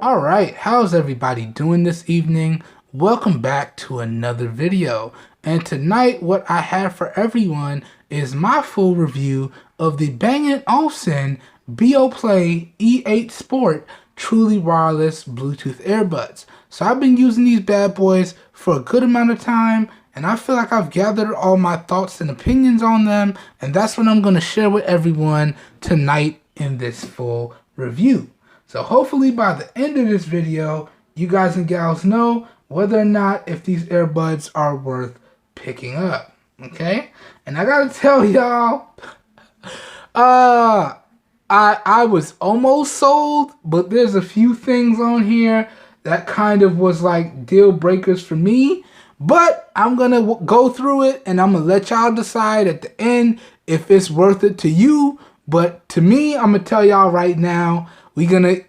Alright, how's everybody doing this evening? Welcome back to another video. And tonight what I have for everyone is my full review of the Bang & Olufsen Beoplay E8 Sport truly wireless Bluetooth earbuds. So I've been using these bad boys for a good amount of time, and I feel like I've gathered all my thoughts and opinions on them, and that's what I'm going to share with everyone tonight in this full review. So hopefully by the end of this video, you guys and gals know whether or not if these earbuds are worth picking up, okay? And I gotta tell y'all, I was almost sold, but there's a few things on here that kind of was like deal breakers for me. But I'm gonna go through it and I'm gonna let y'all decide at the end if it's worth it to you. But to me, I'm gonna tell y'all right now, we're gonna,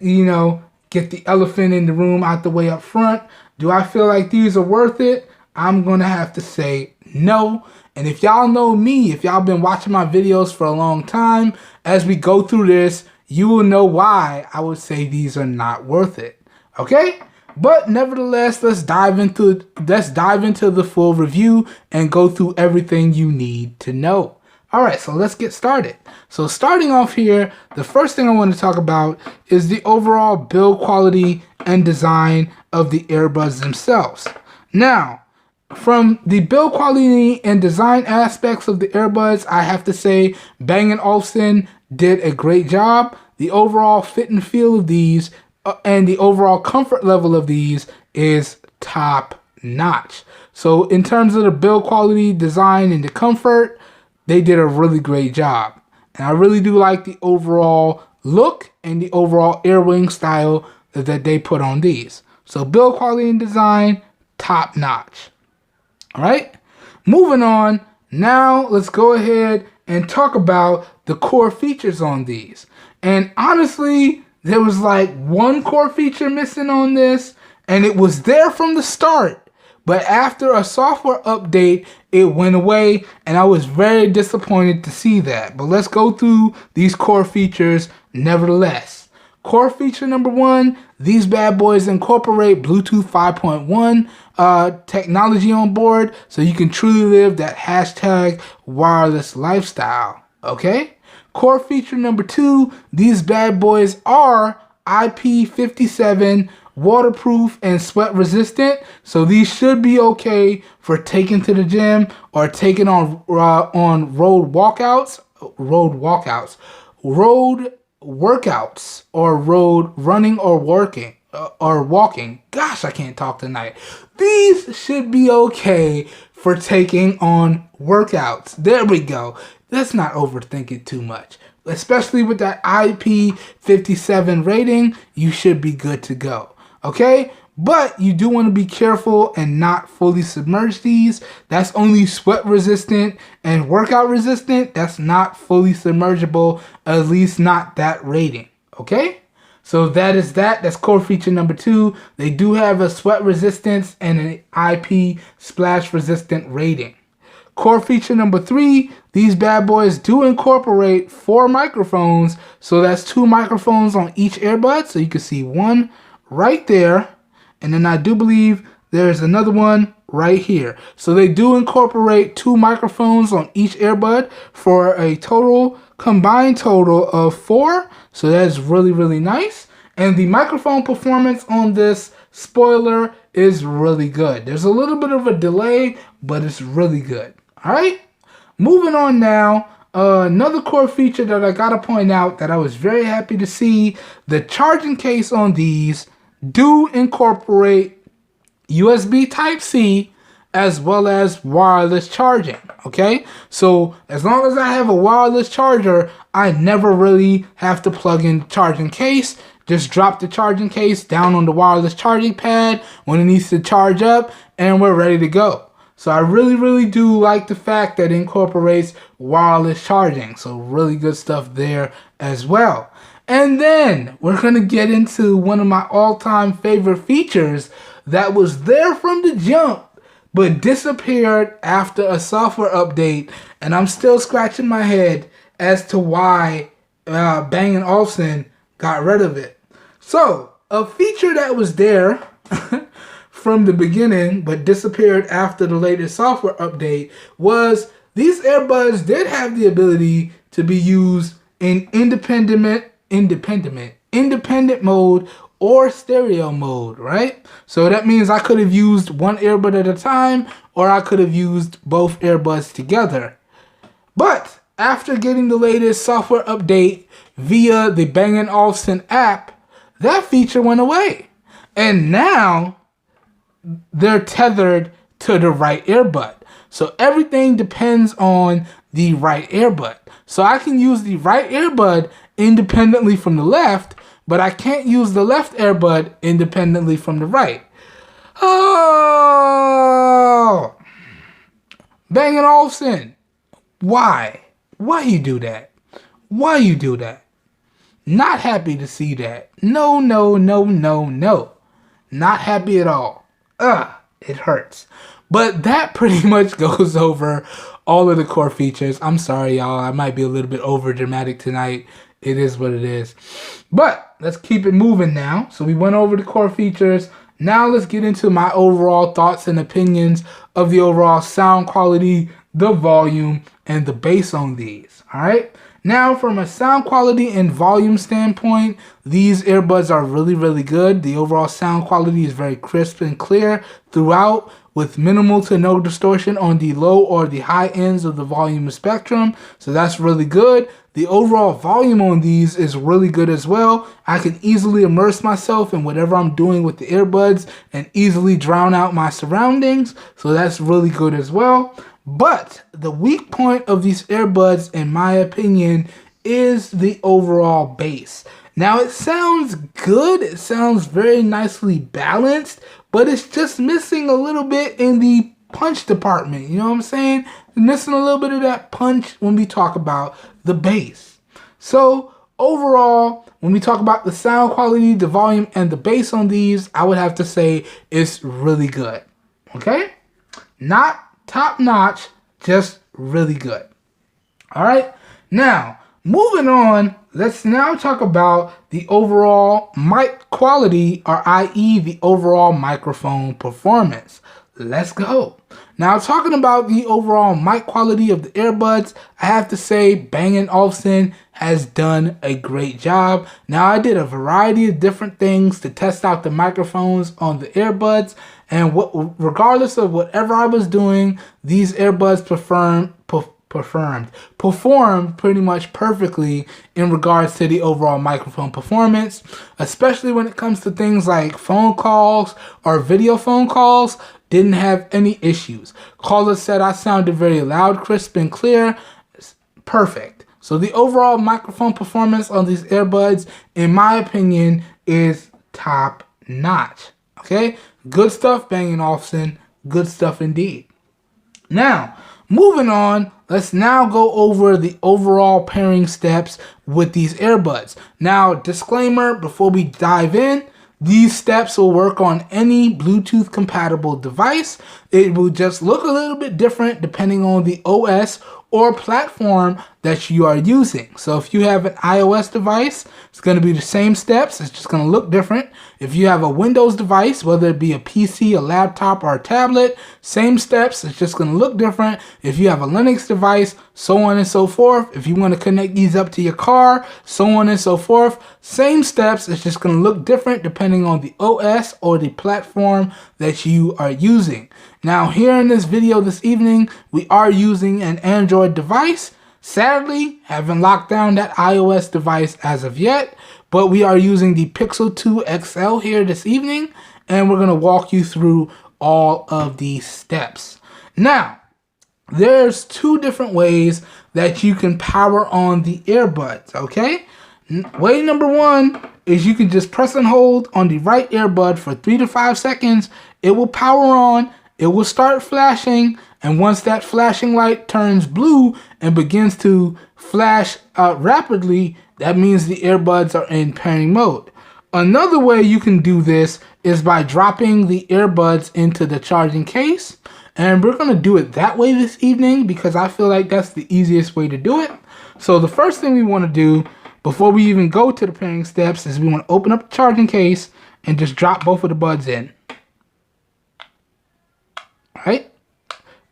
get the elephant in the room out the way up front. Do I feel like these are worth it? I'm gonna have to say no. And if y'all know me, if y'all been watching my videos for a long time, as we go through this, you will know why I would say these are not worth it. Okay? But nevertheless, let's dive into the full review and go through everything you need to know. Alright, so let's get started. So starting off here, the first thing I want to talk about is the overall build quality and design of the earbuds themselves. Now, from the build quality and design aspects of the earbuds, I have to say Bang & Olufsen did a great job. The overall fit and feel of these and the overall comfort level of these is top notch. So in terms of the build quality, design, and the comfort, they did a really great job. And I really do like the overall look and the overall earwing style that they put on these. So build quality and design, top notch. Alright, moving on. Now let's go ahead and talk about the core features on these. And honestly, there was like one core feature missing on this, and it was there from the start. But after a software update, it went away, and I was very disappointed to see that. But let's go through these core features nevertheless. Core feature number one, these bad boys incorporate Bluetooth 5.1 technology on board, so you can truly live that hashtag wireless lifestyle, okay? Core feature number two, these bad boys are IP57 waterproof and sweat resistant, so these should be okay for taking to the gym or taking on road workouts, or road running or walking. Gosh, I can't talk tonight. These should be okay for taking on workouts. There we go. Let's not overthink it too much. Especially with that IP57 rating, you should be good to go. Okay? But you do want to be careful and not fully submerge these. That's only sweat resistant and workout resistant. That's not fully submergible, at least not that rating. Okay? So that's core feature number two. They do have a sweat resistance and an IP splash resistant rating. Core feature number three, these bad boys do incorporate 4 microphones. So that's 2 microphones on each earbud. So you can see one right there. And then I do believe there's another one right here. So they do incorporate 2 microphones on each earbud for a combined total of 4. So that's really, really nice. And the microphone performance on this spoiler is really good. There's a little bit of a delay, but it's really good. All right, moving on now. Another core feature that I gotta point out that I was very happy to see, the charging case on these do incorporate USB Type-C as well as wireless charging, okay? So as long as I have a wireless charger, I never really have to plug in the charging case. Just drop the charging case down on the wireless charging pad when it needs to charge up, and we're ready to go. So I really, really do like the fact that it incorporates wireless charging. So really good stuff there as well. And then we're going to get into one of my all-time favorite features that was there from the jump. but disappeared after a software update, and I'm still scratching my head as to why Bang & Olufsen got rid of it. So, a feature that was there from the beginning but disappeared after the latest software update was these earbuds did have the ability to be used in independent mode or stereo mode, right? So that means I could have used one earbud at a time, or I could have used both earbuds together. But after getting the latest software update via the Bang & Olufsen app, that feature went away. And now they're tethered to the right earbud. So everything depends on the right earbud. So I can use the right earbud independently from the left, but I can't use the left earbud independently from the right. Oh! Bang & Olufsen. Why? Why you do that? Why you do that? Not happy to see that. No, no, no, no, no. Not happy at all. It hurts. But that pretty much goes over all of the core features. I'm sorry, y'all. I might be a little bit over dramatic tonight. It is what it is. But let's keep it moving now. So we went over the core features. Now let's get into my overall thoughts and opinions of the overall sound quality, the volume, and the bass on these. All right. Now, from a sound quality and volume standpoint, these earbuds are really, really good. The overall sound quality is very crisp and clear throughout, with minimal to no distortion on the low or the high ends of the volume spectrum. So that's really good. The overall volume on these is really good as well. I can easily immerse myself in whatever I'm doing with the earbuds and easily drown out my surroundings. So that's really good as well. But the weak point of these earbuds, in my opinion, is the overall bass. Now, it sounds good. It sounds very nicely balanced, but it's just missing a little bit in the punch department. You know what I'm saying? Missing a little bit of that punch when we talk about the bass. So overall, when we talk about the sound quality, the volume, and the bass on these, I would have to say it's really good. Okay? Not top notch, just really good. All right. Now, moving on, let's now talk about the overall mic quality, or i.e. the overall microphone performance. Let's go. Now, talking about the overall mic quality of the earbuds, I have to say Bang & Olufsen has done a great job. Now, I did a variety of different things to test out the microphones on the earbuds, and regardless of whatever I was doing, these earbuds performed pretty much perfectly in regards to the overall microphone performance, especially when it comes to things like phone calls or video phone calls. Didn't have any issues. Caller said I sounded very loud, crisp, and clear. Perfect. So the overall microphone performance on these earbuds, in my opinion, is top notch. Okay? Good stuff, Bang & Olufsen. Good stuff indeed. Now, moving on, let's now go over the overall pairing steps with these earbuds. Now, disclaimer before we dive in, these steps will work on any Bluetooth compatible device. It will just look a little bit different depending on the OS or platform that you are using. So if you have an iOS device, it's going to be the same steps. It's just going to look different. If you have a Windows device, whether it be a PC, a laptop, or a tablet, same steps. It's just going to look different. If you have a Linux device, so on and so forth. If you want to connect these up to your car, so on and so forth. Same steps. It's just going to look different depending on the OS or the platform that you are using. Now, here in this video this evening, we are using an Android device. Sadly, haven't locked down that iOS device as of yet, but we are using the Pixel 2 XL here this evening, and we're going to walk you through all of these steps. Now, there's two different ways that you can power on the earbuds, okay? Way number one is you can just press and hold on the right earbud for 3 to 5 seconds. It will power on. It will start flashing, and once that flashing light turns blue and begins to flash rapidly, that means the earbuds are in pairing mode. Another way you can do this is by dropping the earbuds into the charging case, And we're going to do it that way this evening because I feel like that's the easiest way to do it. So the first thing we want to do before we even go to the pairing steps is we want to open up the charging case and just drop both of the buds in. All right?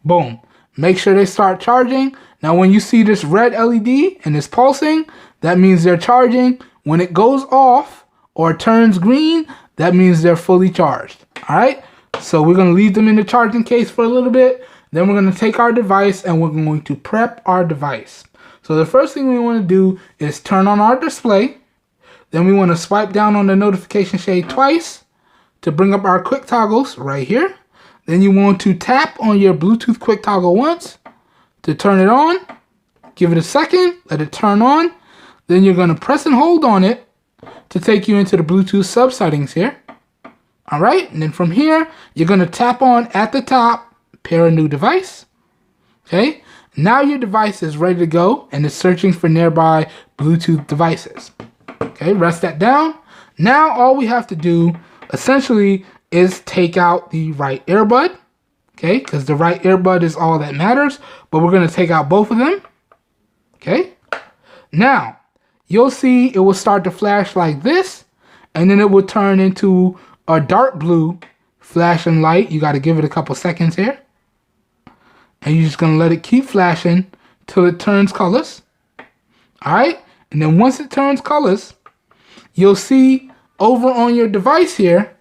Boom. Make sure they start charging. Now when you see this red LED and it's pulsing, that means they're charging. When it goes off or turns green, that means they're fully charged. All right? So we're going to leave them in the charging case for a little bit. Then we're going to take our device and we're going to prep our device. So the first thing we want to do is turn on our display. Then we want to swipe down on the notification shade twice to bring up our quick toggles right here. Then you want to tap on your Bluetooth quick toggle once to turn it on. Give it a second, let it turn on. Then you're going to press and hold on it to take you into the Bluetooth sub settings here. All right, and then from here, you're going to tap on at the top, pair a new device. Okay, now your device is ready to go and it's searching for nearby Bluetooth devices. Okay, rest that down. Now all we have to do essentially is take out the right earbud. Okay, because the right earbud is all that matters, but we're going to take out both of them. Okay, now you'll see it will start to flash like this, and then it will turn into a dark blue flashing light. You got to give it a couple seconds here. And you're just going to let it keep flashing till it turns colors. All right. And then once it turns colors, you'll see over on your device here,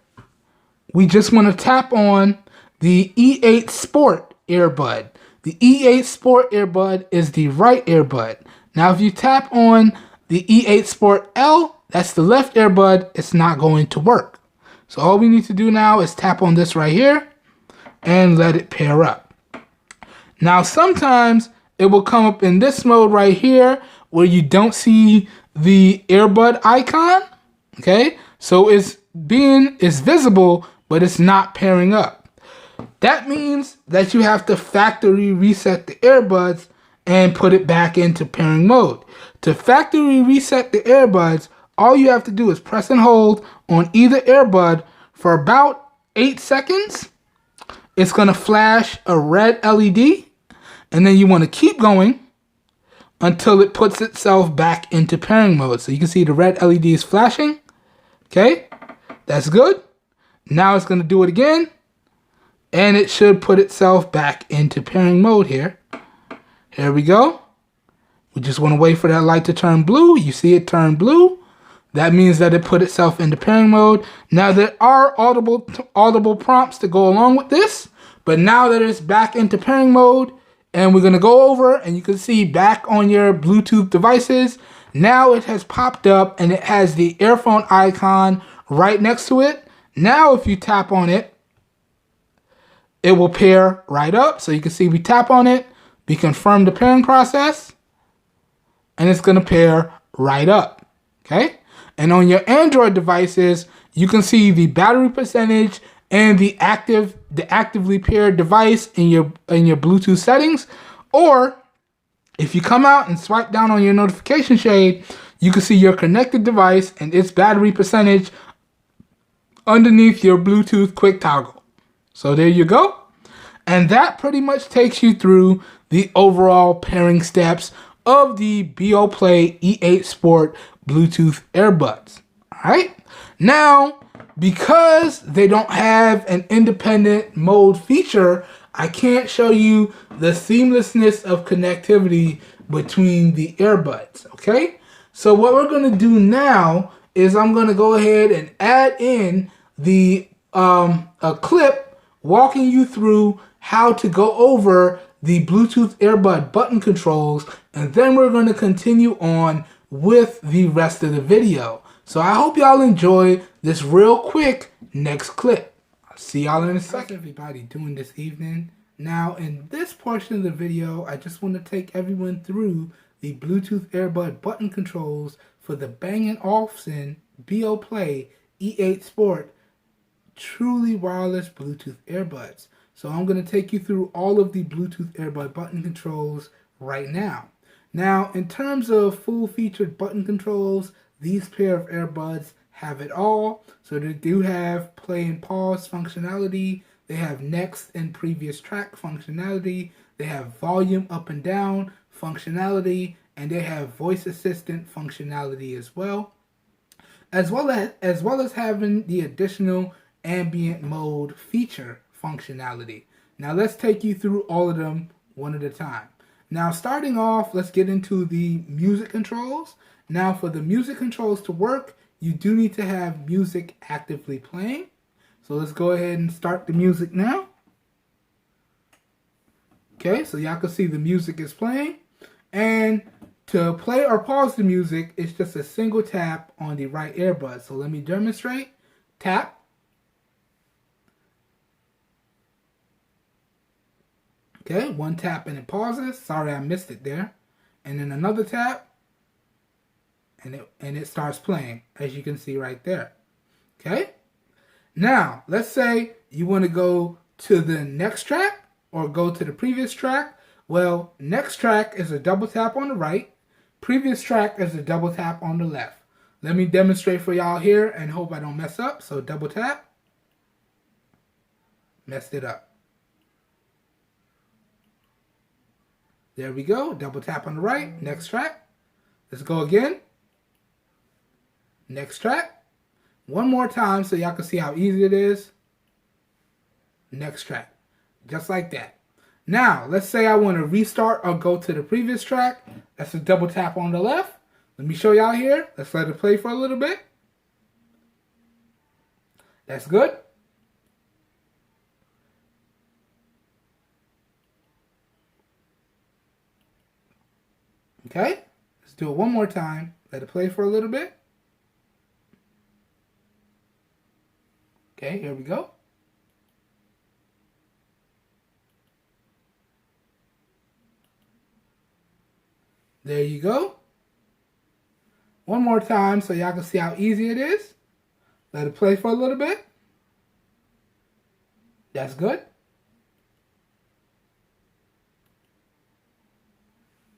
we just want to tap on the E8 Sport earbud. The E8 Sport earbud is the right earbud. Now, if you tap on the E8 Sport L, that's the left earbud, it's not going to work. So all we need to do now is tap on this right here and let it pair up. Now sometimes it will come up in this mode right here where you don't see the earbud icon. Okay, so it's visible, but it's not pairing up. That means that you have to factory reset the earbuds and put it back into pairing mode. To factory reset the earbuds, all you have to do is press and hold on either earbud for about 8 seconds. It's going to flash a red LED, and then you want to keep going until it puts itself back into pairing mode. So you can see the red LED is flashing. Okay, that's good. Now it's going to do it again, and it should put itself back into pairing mode here. Here we go. We just want to wait for that light to turn blue. You see it turn blue. That means that it put itself into pairing mode. Now there are audible prompts to go along with this, but now that it's back into pairing mode, and we're going to go over and you can see back on your Bluetooth devices, now it has popped up and it has the earphone icon right next to it. Now if you tap on it, it will pair right up. So you can see we tap on it, we confirm the pairing process, and it's going to pair right up. Okay? And on your Android devices, you can see the battery percentage and the actively paired device in your Bluetooth settings. Or if you come out and swipe down on your notification shade, you can see your connected device and its battery percentage underneath your Bluetooth quick toggle. So there you go. And that pretty much takes you through the overall pairing steps of the Beoplay E8 Sport Bluetooth earbuds. All right. Now, because they don't have an independent mode feature, I can't show you the seamlessness of connectivity between the earbuds. Okay. So what we're going to do now is I'm going to go ahead and add in the a clip walking you through how to go over the Bluetooth earbud button controls, and then we're going to continue on with the rest of the video. So I hope y'all enjoy this real quick next clip. I'll see y'all in a second. How's everybody doing this evening? Now in this portion of the video, I just want to take everyone through the Bluetooth earbud button controls for the Bang & Olufsen Beoplay E8 Sport truly wireless Bluetooth earbuds. So I'm going to take you through all of the Bluetooth earbud button controls right now. Now, in terms of full-featured button controls, these pair of earbuds have it all. So they do have play and pause functionality. They have next and previous track functionality. They have volume up and down functionality, and they have voice assistant functionality as well. As well as having the additional ambient mode feature functionality. Now let's take you through all of them one at a time. Now starting off, let's get into the music controls. Now for the music controls to work, you do need to have music actively playing. So let's go ahead and start the music now. Okay, so y'all can see the music is playing. And to play or pause the music, it's just a single tap on the right earbud. So let me demonstrate. Tap. Okay, one tap and it pauses. Sorry, I missed it there. And then another tap, and it starts playing, as you can see right there. Okay? Now, let's say you want to go to the next track or go to the previous track. Well, next track is a double tap on the right. Previous track is a double tap on the left. Let me demonstrate for y'all here and hope I don't mess up. So double tap. Messed it up. There we go. Double tap on the right. Next track. Let's go again. Next track. One more time so y'all can see how easy it is. Next track. Just like that. Now, let's say I want to restart or go to the previous track. That's a double tap on the left. Let me show y'all here. Let's let it play for a little bit. That's good. Okay, let's do it one more time. Let it play for a little bit. Okay, here we go. There you go. One more time so y'all can see how easy it is. Let it play for a little bit. That's good.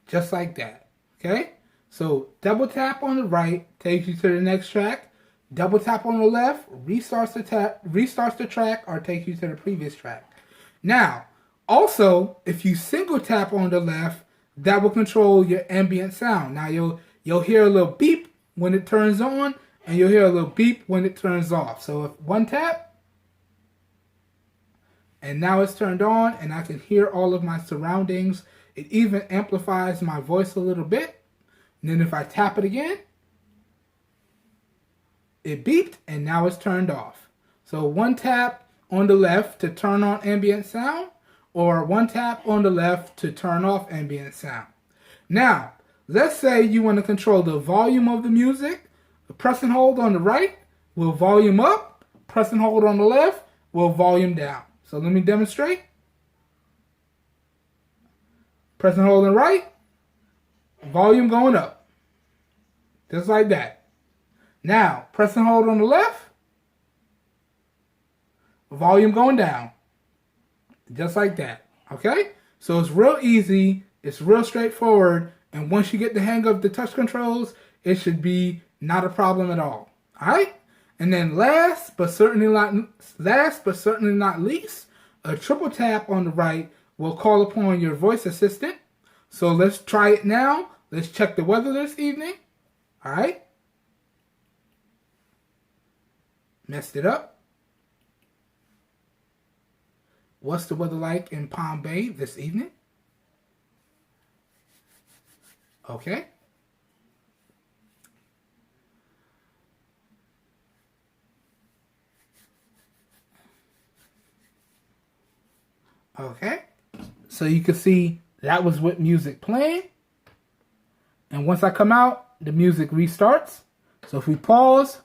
Just like that. Okay? So double tap on the right takes you to the next track. Double tap on the left restarts the track or takes you to the previous track. Now, also, if you single tap on the left, that will control your ambient sound. Now you'll hear a little beep when it turns on, and you'll hear a little beep when it turns off. So if one tap, and now it's turned on, and I can hear all of my surroundings. It even amplifies my voice a little bit. And then if I tap it again, it beeped, and now it's turned off. So one tap on the left to turn on ambient sound, or one tap on the left to turn off ambient sound. Now, let's say you want to control the volume of the music. Press and hold on the right will volume up. Press and hold on the left will volume down. So let me demonstrate. Press and hold on the right, volume going up. Just like that. Now, press and hold on the left, volume going down. Just like that. Okay? So it's real easy. It's real straightforward. And once you get the hang of the touch controls, it should be not a problem at all. Alright? And then last but certainly not least, a triple tap on the right will call upon your voice assistant. So let's try it now. Let's check the weather this evening. Alright? Messed it up. What's the weather like in Palm Bay this evening? Okay. Okay. So you can see that was with music playing. And once I come out, the music restarts. So if we pause,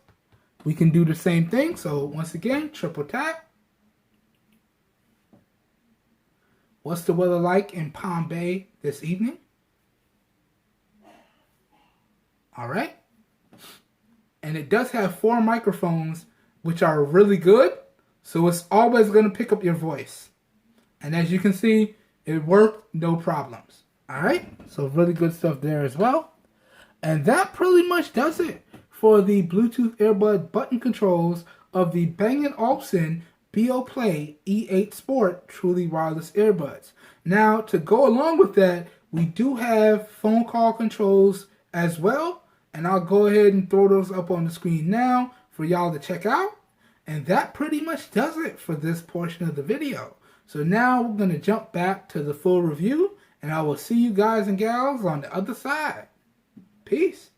we can do the same thing. So once again, triple tap. What's the weather like in Palm Bay this evening? All right. And it does have 4 microphones, which are really good. So it's always going to pick up your voice. And as you can see, it worked, no problems. All right. So really good stuff there as well. And that pretty much does it for the Bluetooth earbud button controls of the Bang & Olufsen Beoplay E8 Sport Truly Wireless Earbuds. Now, to go along with that, we do have phone call controls as well, and I'll go ahead and throw those up on the screen now for y'all to check out. And that pretty much does it for this portion of the video. So now we're going to jump back to the full review, and I will see you guys and gals on the other side. Peace.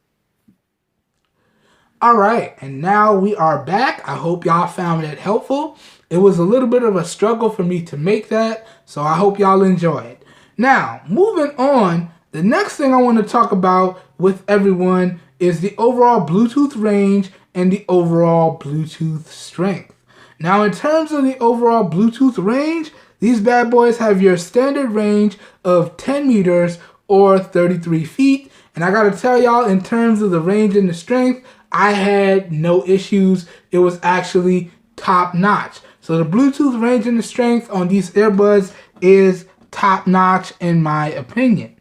Alright, and now we are back. I hope y'all found it helpful. It was a little bit of a struggle for me to make that, so I hope y'all enjoy it. Now, moving on, the next thing I want to talk about with everyone is the overall Bluetooth range and the overall Bluetooth strength. Now, in terms of the overall Bluetooth range, these bad boys have your standard range of 10 meters or 33 feet. And I gotta tell y'all, in terms of the range and the strength, I had no issues. It was actually top notch. So the Bluetooth range and the strength on these earbuds is top notch in my opinion.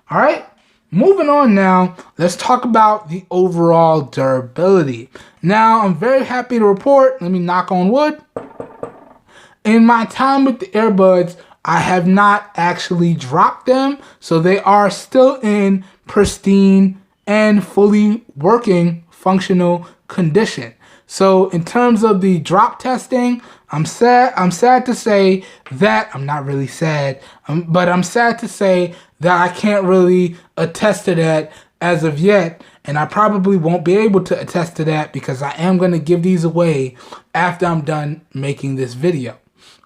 All right, moving on now, let's talk about the overall durability. Now, I'm very happy to report, let me knock on wood, in my time with the earbuds, I have not actually dropped them, so they are still in pristine and fully working functional condition. So in terms of the drop testing, I'm sad to say that, I'm not really sad, but I'm sad to say that I can't really attest to that as of yet, and I probably won't be able to attest to that because I am going to give these away after I'm done making this video.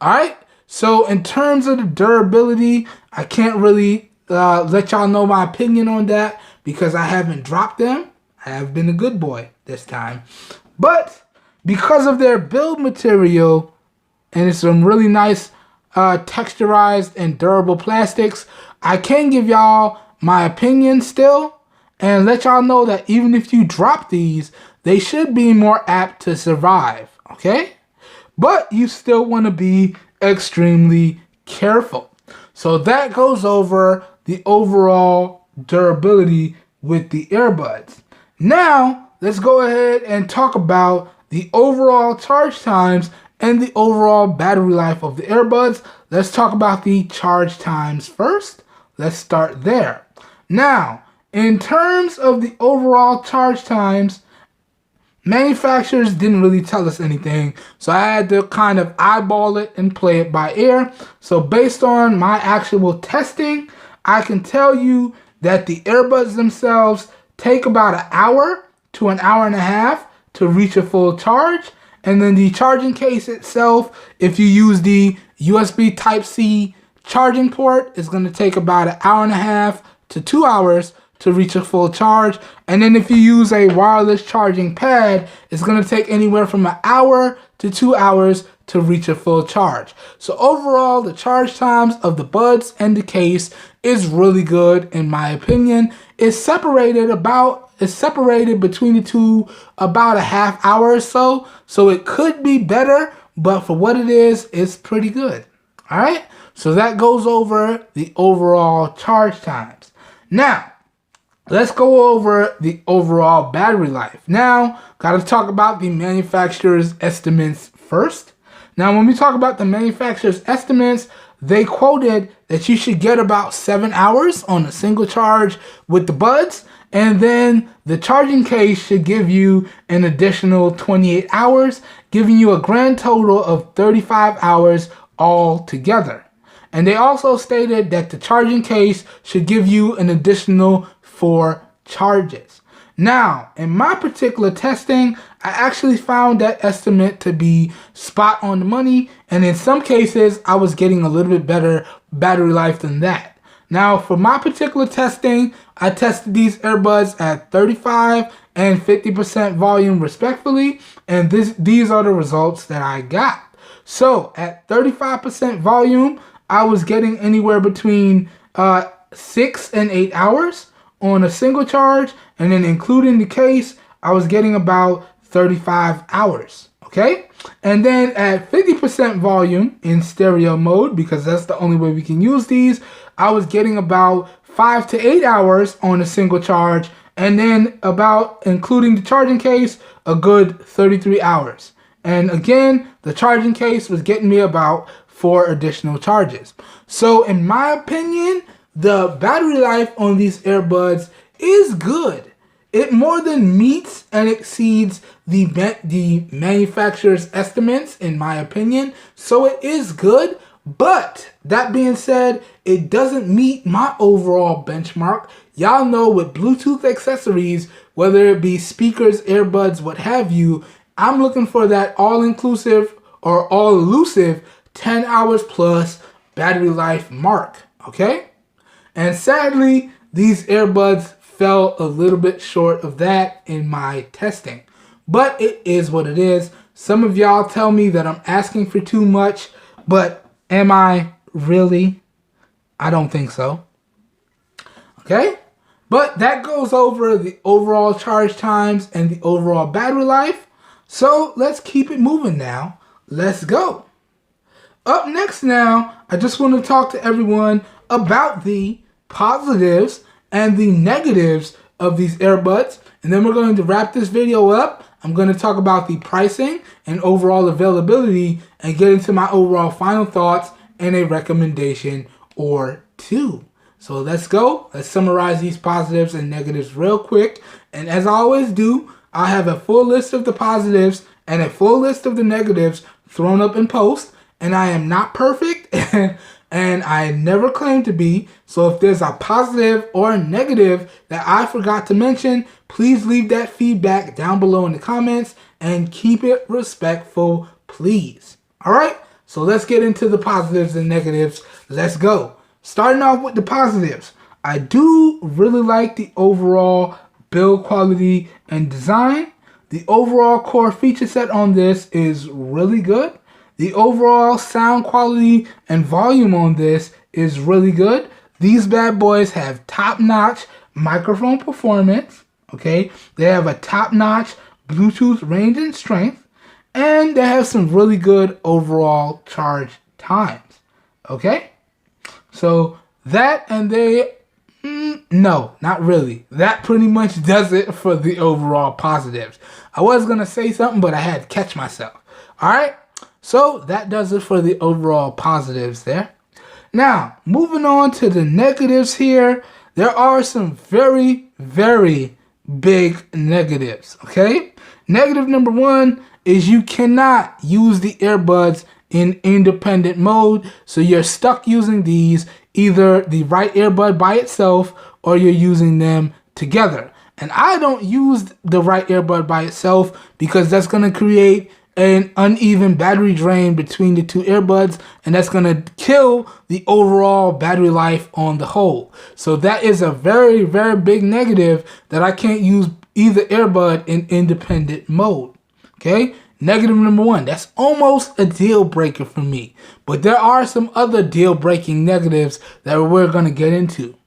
Alright, so in terms of the durability, I can't really let y'all know my opinion on that because I haven't dropped them. I have been a good boy this time. But because of their build material, and it's some really nice texturized and durable plastics, I can give y'all my opinion still and let y'all know that even if you drop these, they should be more apt to survive, okay? But you still want to be extremely careful. So that goes over the overall durability with the earbuds. Now, let's go ahead and talk about the overall charge times and the overall battery life of the earbuds. Let's talk about the charge times first. Let's start there. Now, in terms of the overall charge times, manufacturers didn't really tell us anything, so I had to kind of eyeball it and play it by ear. So based on my actual testing, I can tell you that the earbuds themselves take about an hour to an hour and a half to reach a full charge. And then the charging case itself, if you use the USB Type-C charging port, is going to take about an hour and a half to 2 hours to reach a full charge. And then if you use a wireless charging pad, it's going to take anywhere from an hour to 2 hours to reach a full charge. So overall, the charge times of the buds and the case is really good in my opinion. It's separated between the two about a half hour or so. So it could be better, but for what it is, it's pretty good. All right. So that goes over the overall charge times. Now, let's go over the overall battery life. Now, got to talk about the manufacturer's estimates first. Now, when we talk about the manufacturer's estimates, they quoted that you should get about 7 hours on a single charge with the buds, and then the charging case should give you an additional 28 hours, giving you a grand total of 35 hours altogether. And they also stated that the charging case should give you an additional 4 charges. Now, in my particular testing, I actually found that estimate to be spot on the money, and in some cases, I was getting a little bit better battery life than that. Now, for my particular testing, I tested these earbuds at 35 and 50% volume respectively, and these are the results that I got. So, at 35% volume, I was getting anywhere between 6 and 8 hours on a single charge, and then including the case, I was getting about 35 hours, okay? And then at 50% volume in stereo mode, because that's the only way we can use these, I was getting about 5 to 8 hours on a single charge, and then about, including the charging case, a good 33 hours. And again, the charging case was getting me about 4 additional charges. So in my opinion, the battery life on these earbuds is good. It more than meets and exceeds the manufacturer's estimates, in my opinion. So it is good. But that being said, it doesn't meet my overall benchmark. Y'all know with Bluetooth accessories, whether it be speakers, earbuds, what have you, I'm looking for that all-inclusive or all-elusive 10 hours plus battery life mark, okay? And sadly, these earbuds fell a little bit short of that in my testing. But it is what it is. Some of y'all tell me that I'm asking for too much, but am I really? I don't think so. Okay? But that goes over the overall charge times and the overall battery life. So let's keep it moving now. Let's go. Up next now, I just want to talk to everyone about the positives and the negatives of these earbuds. And then we're going to wrap this video up. I'm going to talk about the pricing and overall availability and get into my overall final thoughts and a recommendation or two. So let's go. Let's summarize these positives and negatives real quick. And as I always do, I have a full list of the positives and a full list of the negatives thrown up in post. And I am not perfect and I never claim to be. So if there's a positive or a negative that I forgot to mention, please leave that feedback down below in the comments and keep it respectful, please. All right, so let's get into the positives and negatives. Let's go. Starting off with the positives. I do really like the overall build quality and design. The overall core feature set on this is really good. The overall sound quality and volume on this is really good. These bad boys have top-notch microphone performance, okay? They have a top-notch Bluetooth range and strength, and they have some really good overall charge times, okay? So that and no, not really. That pretty much does it for the overall positives. I was going to say something, but I had to catch myself, all right? So that does it for the overall positives there. Now, moving on to the negatives here, there are some very, very big negatives, okay? Negative number 1 is you cannot use the earbuds in independent mode, so you're stuck using these, either the right earbud by itself or you're using them together. And I don't use the right earbud by itself because that's going to create an uneven battery drain between the two earbuds, and that's going to kill the overall battery life on the whole. So that is a very, very big negative, that I can't use either earbud in independent mode. Okay? Negative number 1. That's almost a deal breaker for me. But there are some other deal breaking negatives that we're going to get into.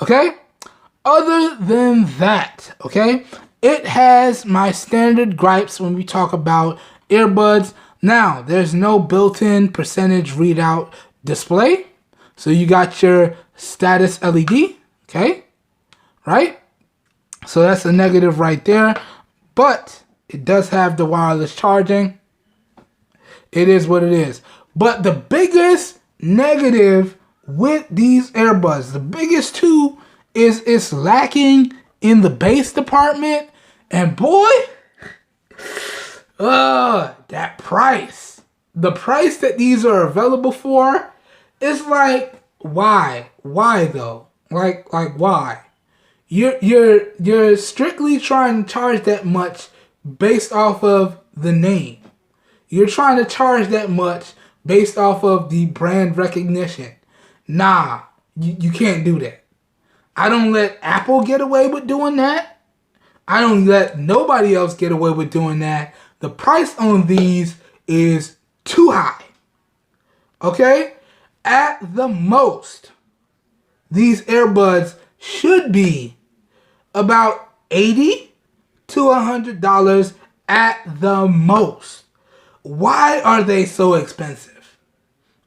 Okay? Other than that, okay, it has my standard gripes when we talk about earbuds. Now, there's no built-in percentage readout display. So you got your status LED, okay? Right? So that's a negative right there. But it does have the wireless charging. It is what it is. But the biggest negative with these earbuds, the biggest two, is it's lacking in the bass department. And boy, that price. The price that these are available for is like, why? Why though? Like why? You're strictly trying to charge that much based off of the name. You're trying to charge that much based off of the brand recognition. Nah, you can't do that. I don't let Apple get away with doing that. I don't let nobody else get away with doing that. The price on these is too high. Okay? At the most, these earbuds should be about $80 to $100 at the most. Why are they so expensive?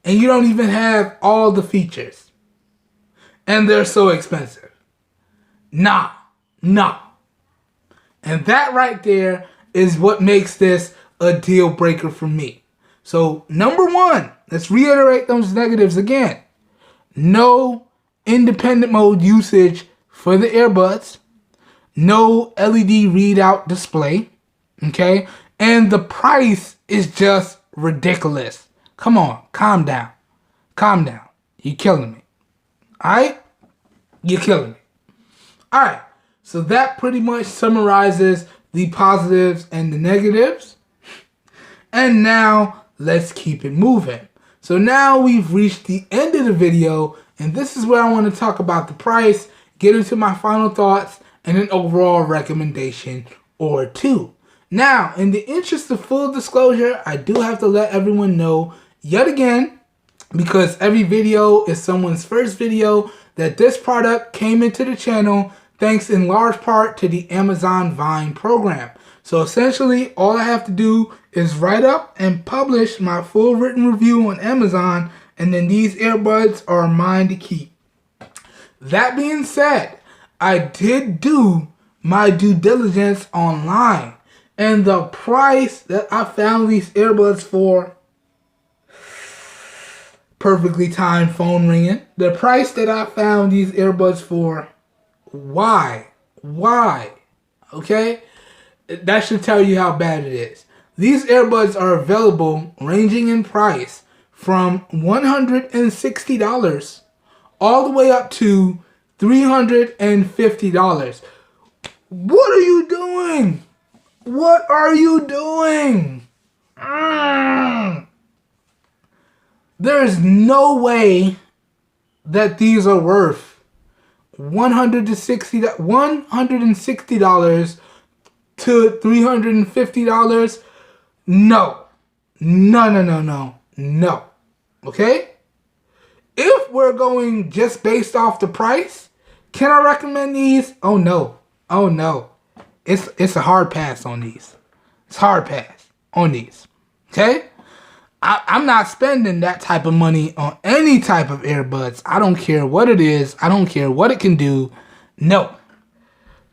And you don't even have all the features. And they're so expensive. Nah. And that right there is what makes this a deal breaker for me. So number one, let's reiterate those negatives again. No independent mode usage for the earbuds. No LED readout display. Okay? And the price is just ridiculous. Come on, calm down. Calm down. You're killing me. Alright? You're killing me. Alright, so that pretty much summarizes the positives and the negatives. And now, let's keep it moving. So now we've reached the end of the video, and this is where I want to talk about the price, get into my final thoughts, and an overall recommendation or two. Now, in the interest of full disclosure, I do have to let everyone know, yet again, because every video is someone's first video, that this product came into the channel thanks in large part to the Amazon Vine program. So essentially, all I have to do is write up and publish my full written review on Amazon, and then these earbuds are mine to keep. That being said, I did do my due diligence online, and the price that I found these earbuds for, perfectly timed phone ringing, the price that I found these earbuds for, why? Okay? That should tell you how bad it is. These earbuds are available ranging in price from $160 all the way up to $350. What are you doing? What are you doing? There's no way that these are worth $160 to $350. No. Okay? If we're going just based off the price, can I recommend these? Oh no. It's a hard pass on these. It's hard pass on these. Okay? I'm not spending that type of money on any type of earbuds. I don't care what it is. I don't care what it can do. No.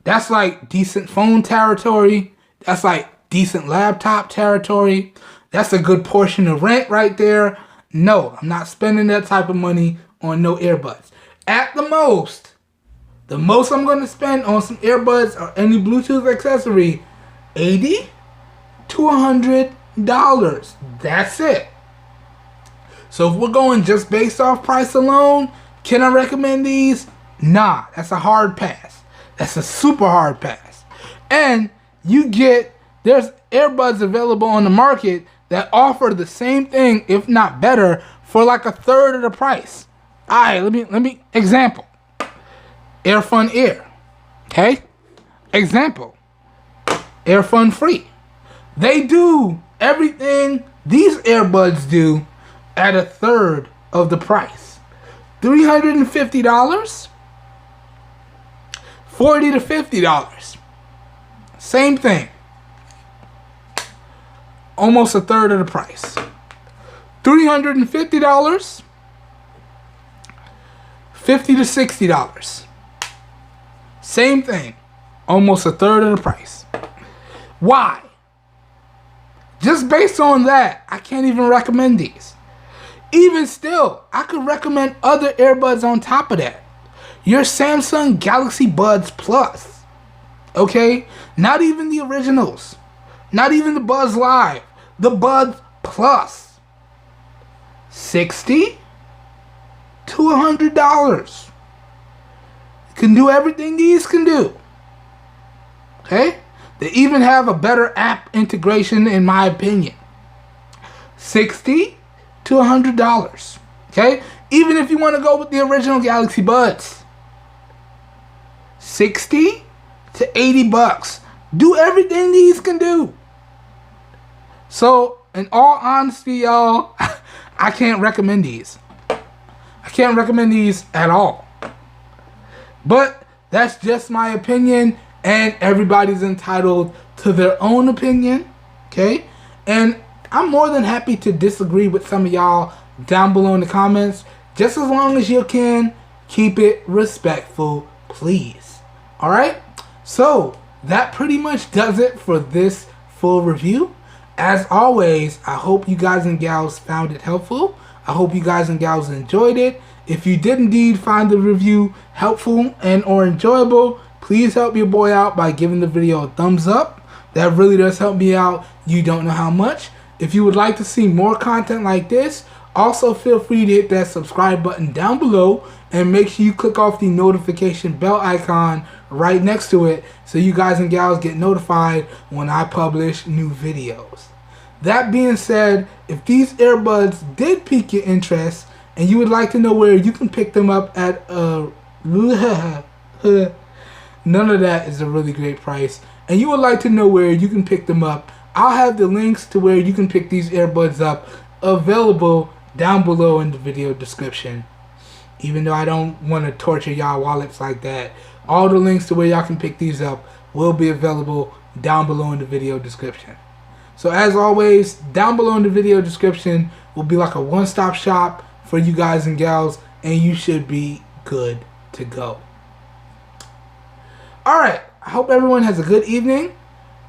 That's like decent phone territory. That's like decent laptop territory. That's a good portion of rent right there. No, I'm not spending that type of money on no earbuds. At the most I'm going to spend on some earbuds or any Bluetooth accessory, $80 to $100. That's it. So if we're going just based off price alone, can I recommend these? Nah, that's a hard pass. That's a super hard pass. And there's earbuds available on the market that offer the same thing, if not better, for like a third of the price. Alright, let me example. EarFun Air. Okay? Example. EarFun Free. They do everything these earbuds do at a third of the price. $350, $40 to $50. Same thing. Almost a third of the price. $350, $50 to $60. Same thing. Almost a third of the price. Why? Just based on that, I can't even recommend these. Even still, I could recommend other earbuds on top of that. Your Samsung Galaxy Buds Plus. Okay? Not even the originals. Not even the Buds Live. The Buds Plus. $60 to $100. Can do everything these can do. Okay? They even have a better app integration in my opinion. $60 to $100. Okay? Even if you want to go with the original Galaxy Buds. $60 to $80. Do everything these can do. So, in all honesty, y'all, I can't recommend these. I can't recommend these at all. But that's just my opinion, and everybody's entitled to their own opinion, okay? And I'm more than happy to disagree with some of y'all down below in the comments, just as long as you can keep it respectful, please. Alright? So, that pretty much does it for this full review. As always, I hope you guys and gals found it helpful. I hope you guys and gals enjoyed it. If you did indeed find the review helpful and or enjoyable, please help your boy out by giving the video a thumbs up. That really does help me out. You don't know how much. If you would like to see more content like this, also feel free to hit that subscribe button down below and make sure you click off the notification bell icon right next to it so you guys and gals get notified when I publish new videos. That being said, if these earbuds did pique your interest and you would like to know where you can pick them up at none of that is a really great price, and you would like to know where you can pick them up, I'll have the links to where you can pick these earbuds up available down below in the video description. Even though I don't want to torture y'all wallets like that, all the links to where y'all can pick these up will be available down below in the video description. So as always, down below in the video description will be like a one-stop shop for you guys and gals, and you should be good to go. Alright, I hope everyone has a good evening,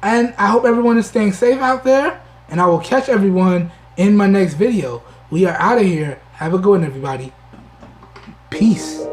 and I hope everyone is staying safe out there, and I will catch everyone in my next video. We are out of here. Have a good one, everybody. Peace.